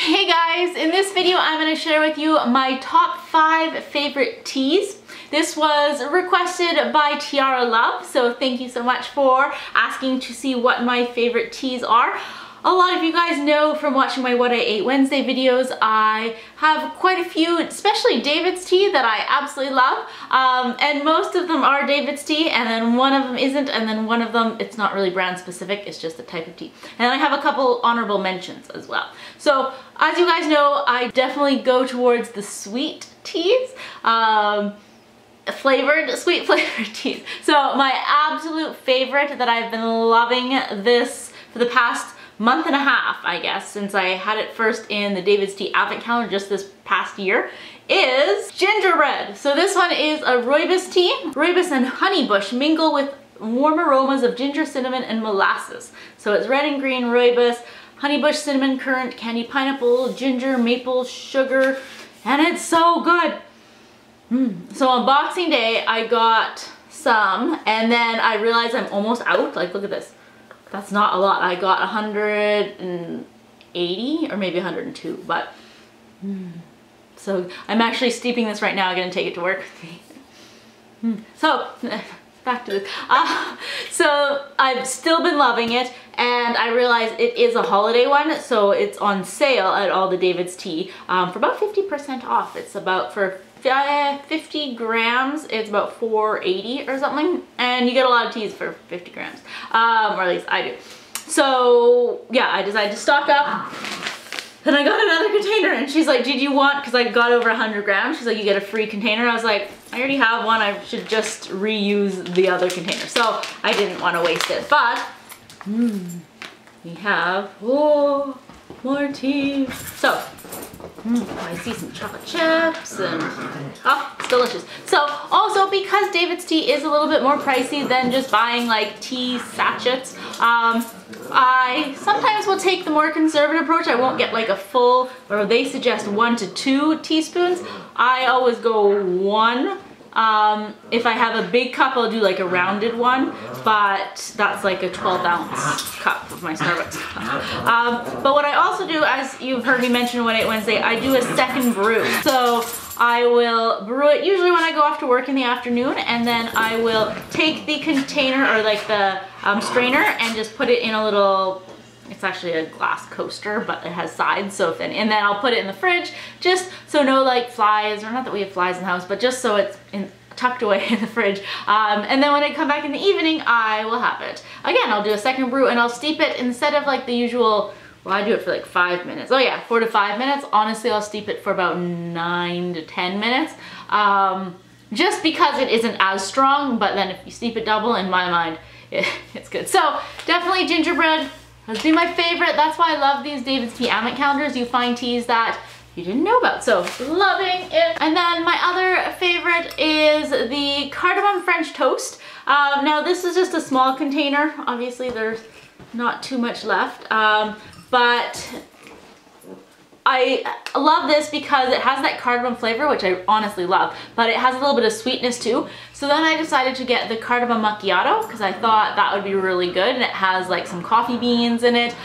Hey guys, in this video I'm going to share with you my top 5 favorite teas. This was requested by Tiara Love, so thank you so much for asking to see what my favorite teas are. A lot of you guys know from watching my What I Ate Wednesday videos, I have quite a few, especially DavidsTea, that I absolutely love. And most of them are DavidsTea, and then one of them isn't, and then one of them, it's not really brand specific, it's just a type of tea. And I have a couple honorable mentions as well. So, as you guys know, I definitely go towards the sweet teas. Sweet flavored teas. So my absolute favorite that I've been loving this for the past month and a half, I guess, since I had it first in the DavidsTea advent calendar just this past year, is gingerbread. So this one is a rooibos tea. Rooibos and honeybush mingle with warm aromas of ginger, cinnamon, and molasses. So it's red and green rooibos, honeybush, cinnamon, currant, candied pineapple, ginger, maple, sugar, and it's so good. So on Boxing Day, I got some, and then I realized I'm almost out. Like, look at this. That's not a lot. I got 180 or maybe 102, but so I'm actually steeping this right now. I'm gonna take it to work. So back to this. So I've still been loving it, and I realized it is a holiday one, so it's on sale at all the DavidsTea for about 50% off. It's about, for 50 grams, it's about $4.80 or something, and you get a lot of teas for 50 grams, or at least I do. So yeah, I decided to stock up, and I got another container, and she's like, did you want, because I got over 100 grams, she's like, you get a free container. I was like, I already have one, I should just reuse the other container. So I didn't want to waste it, but we have more tea. So I see some chocolate chips, and oh, it's delicious. So also, because DavidsTea is a little bit more pricey than just buying like tea sachets, I sometimes will take the more conservative approach. I won't get like a full, or they suggest 1 to 2 teaspoons. I always go 1. If I have a big cup, I'll do like a rounded one, but that's like a 12-ounce cup of my Starbucks cup. But what I also do, as you've heard me mention What I Ate Wednesday, I do a second brew. So I will brew it usually when I go off to work in the afternoon, and then I will take the container, or like the strainer, and just put it in a little, it's actually a glass coaster, but it has sides, so and then I'll put it in the fridge, just so no like flies, or not that we have flies in the house, but just so it's tucked away in the fridge. And then when I come back in the evening, I will have it. Again, I'll do a second brew, and I'll steep it instead of like the usual, well, I do it for like 5 minutes. Oh yeah, 4 to 5 minutes. Honestly, I'll steep it for about 9 to 10 minutes. Just because it isn't as strong, but then if you steep it double, in my mind, it's good. So definitely gingerbread has been my favorite. That's why I love these DavidsTea advent calendars. You find teas that you didn't know about, so loving it. And then my other favorite is the Cardamom French Toast. Now this is just a small container. Obviously there's not too much left, but I love this because it has that cardamom flavor, which I honestly love, but it has a little bit of sweetness too. So then I decided to get the cardamom macchiato because I thought that would be really good, and it has like some coffee beans in it.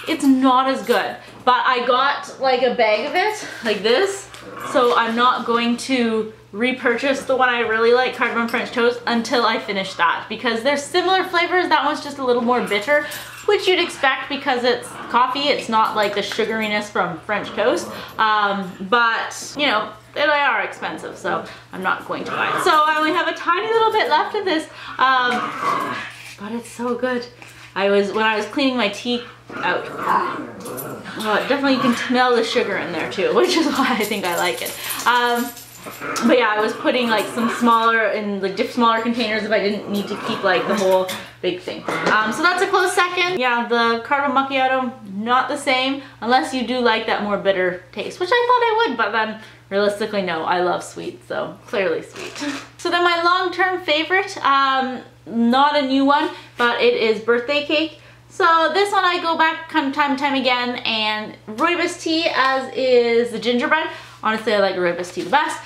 It's not as good, but I got like a bag of it, like this, so I'm not going to repurchase the one I really like, Cardamom French Toast, until I finish that, because they're similar flavors. That one's just a little more bitter, which you'd expect because it's coffee. It's not like the sugariness from French toast, but you know, they are expensive, so I'm not going to buy it. So I only have a tiny little bit left of this, but it's so good. When I was cleaning my tea out, definitely you can smell the sugar in there too, which is why I think I like it. But yeah, I was putting like some smaller, in like smaller containers if I didn't need to keep like the whole big thing. So that's a close second. Yeah, the cardamom macchiato, not the same, unless you do like that more bitter taste, which I thought I would, but then realistically no, I love sweet, so clearly sweet. So then my long-term favorite, not a new one, but it is birthday cake. So this one I go back time and time again, and rooibos tea, as is the gingerbread. Honestly, I like rooibos tea the best.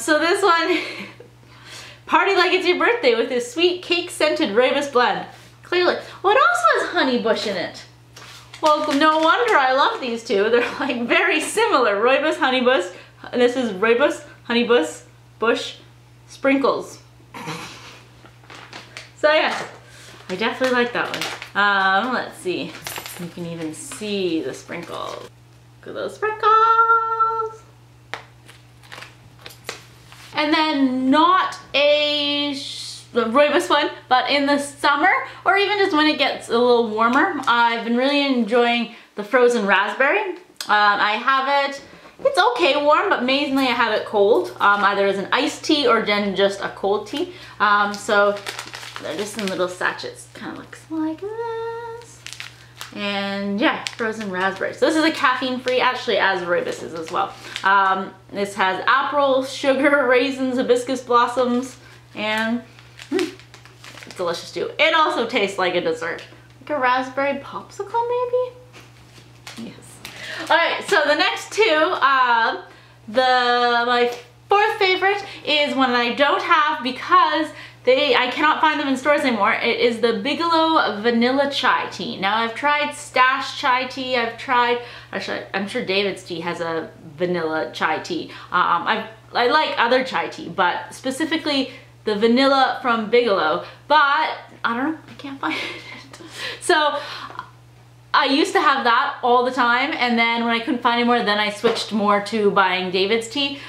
So this one, party like it's your birthday with this sweet cake scented rooibos blend. Clearly, well, it also has honeybush in it. Well, no wonder I love these two. They're like very similar. Rooibos honeybush. This is rooibos honeybush bush sprinkles. So yeah, I definitely like that one. Let's see. You can even see the sprinkles. Look at those sprinkles. And then not a rooibos one, but in the summer, or even just when it gets a little warmer, I've been really enjoying the frozen raspberry. I have it, it's okay warm, but mainly I have it cold, either as an iced tea or then just a cold tea. So they're just in little sachets, kind of looks like this. And yeah, frozen raspberry. So this is a caffeine-free, actually, as rooibos is as well. This has apple, sugar, raisins, hibiscus blossoms, and it's delicious too. It also tastes like a dessert. Like a raspberry popsicle, maybe? Yes. Alright, so the next two, my fourth favorite is one that I don't have because I cannot find them in stores anymore. It is the Bigelow vanilla chai tea. Now I've tried stash chai tea, actually I'm sure DavidsTea has a vanilla chai tea. I like other chai tea, but specifically the vanilla from Bigelow, but I don't know, I can't find it. So I used to have that all the time, and then when I couldn't find any more, then I switched more to buying DavidsTea.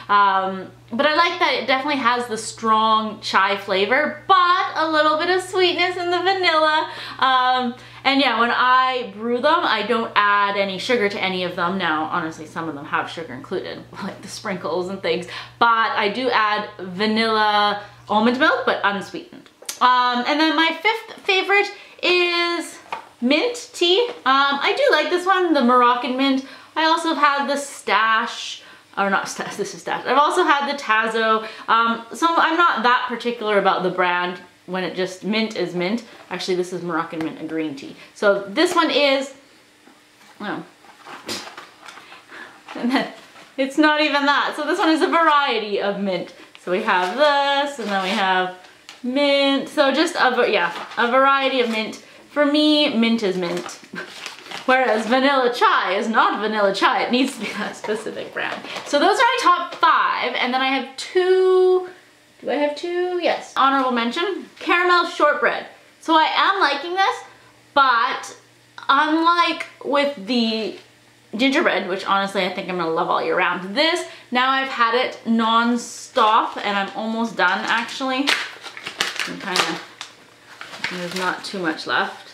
But I like that it definitely has the strong chai flavor, but a little bit of sweetness in the vanilla. And yeah, when I brew them, I don't add any sugar to any of them. Now, honestly, some of them have sugar included, like the sprinkles and things, but I do add vanilla almond milk, but unsweetened. And then my fifth favorite is mint tea. I do like this one, the Moroccan mint. I also have had the stash, or not stash, this is stash. I've also had the Tazo. So I'm not that particular about the brand when it just mint is mint. Actually, this is Moroccan mint, a green tea. So this one is, oh. And then it's not even that. So this one is a variety of mint. So we have this, and then we have mint. So just a variety of mint. For me, mint is mint. Whereas vanilla chai is not vanilla chai. It needs to be that specific brand. So those are my top 5. And then I have 2, do I have 2? Yes. Honorable mention, caramel shortbread. So I am liking this, but unlike with the gingerbread, which honestly I think I'm gonna love all year round, this, now I've had it non-stop and I'm almost done actually. There's not too much left.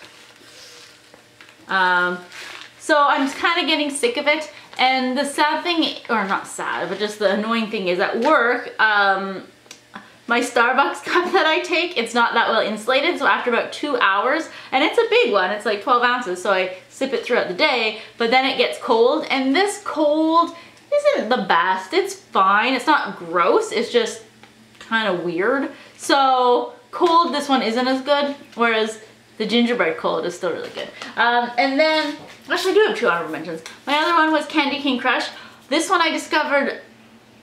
So I'm kind of getting sick of it, and the sad thing, or not sad, but just the annoying thing is at work, my Starbucks cup that I take, it's not that well insulated, so after about 2 hours, and it's a big one, it's like 12 ounces, so I sip it throughout the day, but then it gets cold, and this cold isn't the best. It's fine, it's not gross, it's just kind of weird. So cold, this one isn't as good, whereas the gingerbread cold is still really good. And then, actually I do have 2 honorable mentions. My other one was Candy King Crush. This one I discovered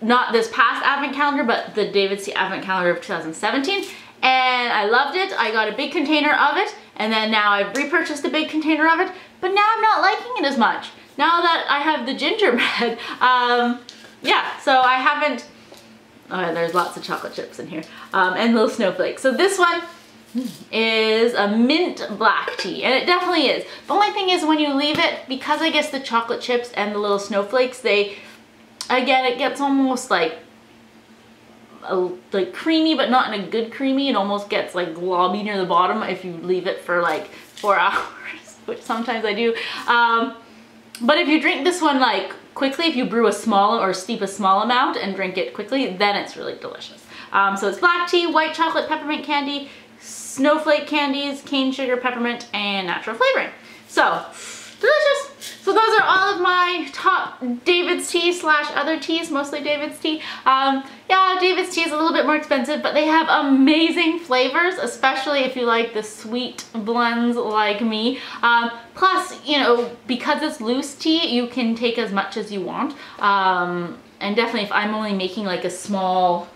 not this past advent calendar, but the DavidsTea advent calendar of 2017. And I loved it. I got a big container of it, and then now I've repurchased a big container of it, but now I'm not liking it as much. Now that I have the gingerbread, yeah, so I haven't, oh yeah, there's lots of chocolate chips in here, and little snowflakes. So this one is a mint black tea, and it definitely is. The only thing is when you leave it, because I guess the chocolate chips and the little snowflakes, they, again, it gets almost like creamy, but not in a good creamy. It almost gets like globby near the bottom if you leave it for like 4 hours, which sometimes I do. But if you drink this one like quickly, if you brew a small or steep a small amount and drink it quickly, then it's really delicious. So it's black tea, white chocolate, peppermint candy, snowflake candies, cane sugar, peppermint, and natural flavoring. So, delicious. So those are all of my top DavidsTea slash other teas, mostly DavidsTea. Yeah, DavidsTea is a little bit more expensive, but they have amazing flavors, especially if you like the sweet blends like me. Plus, you know, because it's loose tea, you can take as much as you want. And definitely if I'm only making like a small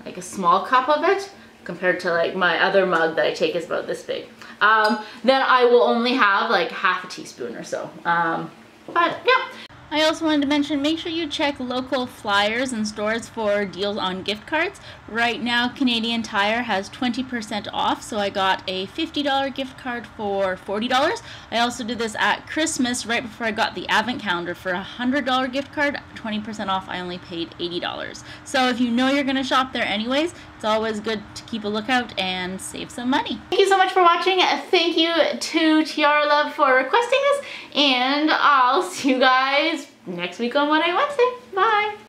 cup of it, compared to like my other mug that I take is about this big. Then I will only have like half a teaspoon or so. But yeah. I also wanted to mention, make sure you check local flyers and stores for deals on gift cards. Right now, Canadian Tire has 20% off, so I got a $50 gift card for $40. I also did this at Christmas right before I got the Advent calendar for a $100 gift card, 20% off. I only paid $80. So if you know you're going to shop there anyways, it's always good to keep a lookout and save some money. Thank you so much for watching. Thank you to Tiara Love for requesting this, and I'll see you guys next week on What I Wednesday. Bye!